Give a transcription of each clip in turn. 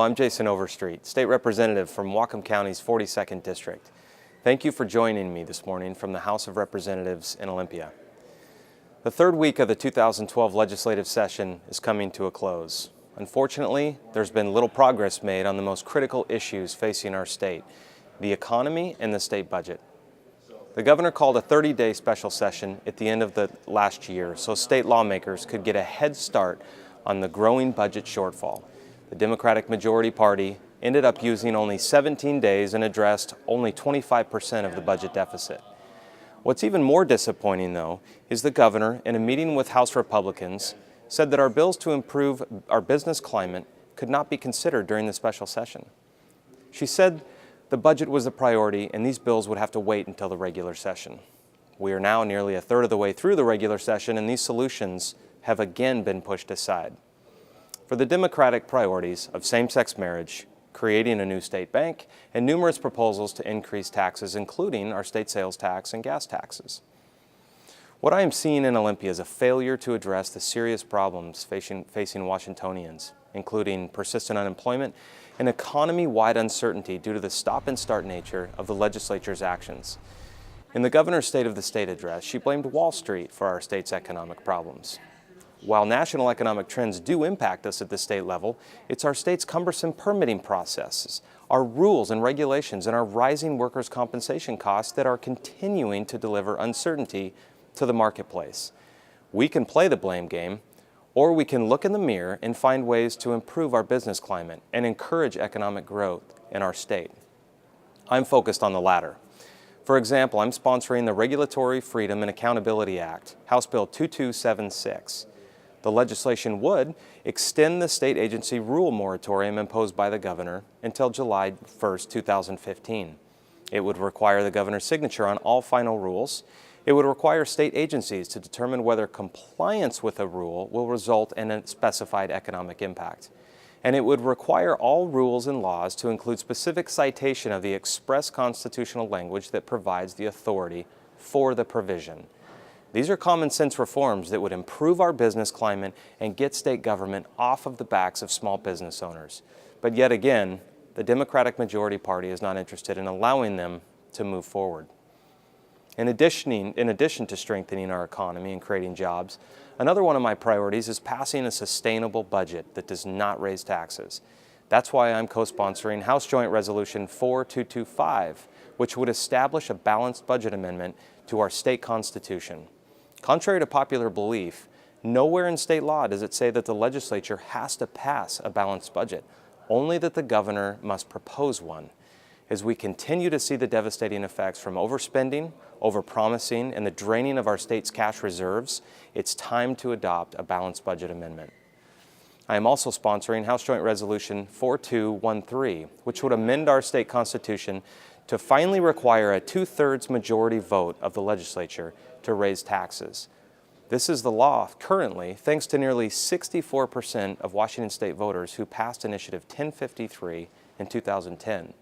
I'm Jason Overstreet, State Representative from Whatcom County's 42nd District. Thank you for joining me this morning from the House of Representatives in Olympia. The third week of the 2012 legislative session is coming to a close. Unfortunately, there's been little progress made on the most critical issues facing our state, the economy and the state budget. The governor called a 30-day special session at the end of the last year so state lawmakers could get a head start on the growing budget shortfall. The Democratic majority party ended up using only 17 days and addressed only 25% of the budget deficit. What's even more disappointing, though, is the governor, in a meeting with House Republicans, said that our bills to improve our business climate could not be considered during the special session. She said the budget was a priority and these bills would have to wait until the regular session. We are now nearly a third of the way through the regular session and these solutions have again been pushed aside. For the Democratic priorities of same-sex marriage, creating a new state bank, and numerous proposals to increase taxes, including our state sales tax and gas taxes. What I am seeing in Olympia is a failure to address the serious problems facing Washingtonians, including persistent unemployment and economy-wide uncertainty due to the stop-and-start nature of the legislature's actions. In the governor's State of the State address, she blamed Wall Street for our state's economic problems. While national economic trends do impact us at the state level, it's our state's cumbersome permitting processes, our rules and regulations, and our rising workers' compensation costs that are continuing to deliver uncertainty to the marketplace. We can play the blame game, or we can look in the mirror and find ways to improve our business climate and encourage economic growth in our state. I'm focused on the latter. For example, I'm sponsoring the Regulatory Freedom and Accountability Act, House Bill 2276. The legislation would extend the state agency rule moratorium imposed by the governor until July 1, 2015. It would require the governor's signature on all final rules. It would require state agencies to determine whether compliance with a rule will result in a specified economic impact. And it would require all rules and laws to include specific citation of the express constitutional language that provides the authority for the provision. These are common sense reforms that would improve our business climate and get state government off of the backs of small business owners. But yet again, the Democratic majority party is not interested in allowing them to move forward. In addition to strengthening our economy and creating jobs, another one of my priorities is passing a sustainable budget that does not raise taxes. That's why I'm co-sponsoring House Joint Resolution 4225, which would establish a balanced budget amendment to our state constitution. Contrary to popular belief, nowhere in state law does it say that the legislature has to pass a balanced budget, only that the governor must propose one. As we continue to see the devastating effects from overspending, overpromising, and the draining of our state's cash reserves, it's time to adopt a balanced budget amendment. I am also sponsoring House Joint Resolution 4213, which would amend our state constitution to finally require a 2/3 majority vote of the legislature to raise taxes. This is the law currently, thanks to nearly 64% of Washington state voters who passed Initiative 1053 in 2010.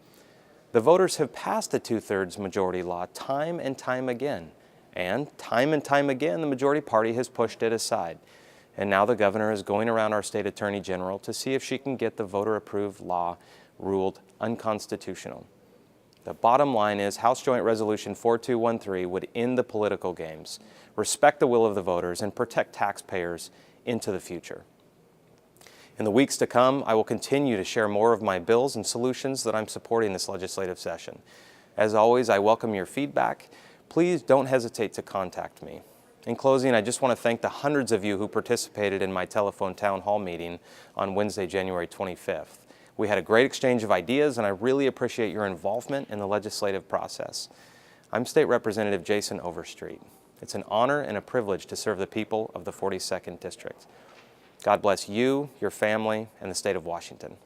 The voters have passed the 2/3 majority law time and time again, and time again the majority party has pushed it aside. And now the governor is going around our state attorney general to see if she can get the voter-approved law ruled unconstitutional. The bottom line is House Joint Resolution 4213 would end the political games, respect the will of the voters, and protect taxpayers into the future. In the weeks to come, I will continue to share more of my bills and solutions that I'm supporting this legislative session. As always, I welcome your feedback. Please don't hesitate to contact me. In closing, I just want to thank the hundreds of you who participated in my telephone town hall meeting on Wednesday, January 25th. We had a great exchange of ideas, and I really appreciate your involvement in the legislative process. I'm State Representative Jason Overstreet. It's an honor and a privilege to serve the people of the 42nd District. God bless you, your family, and the state of Washington.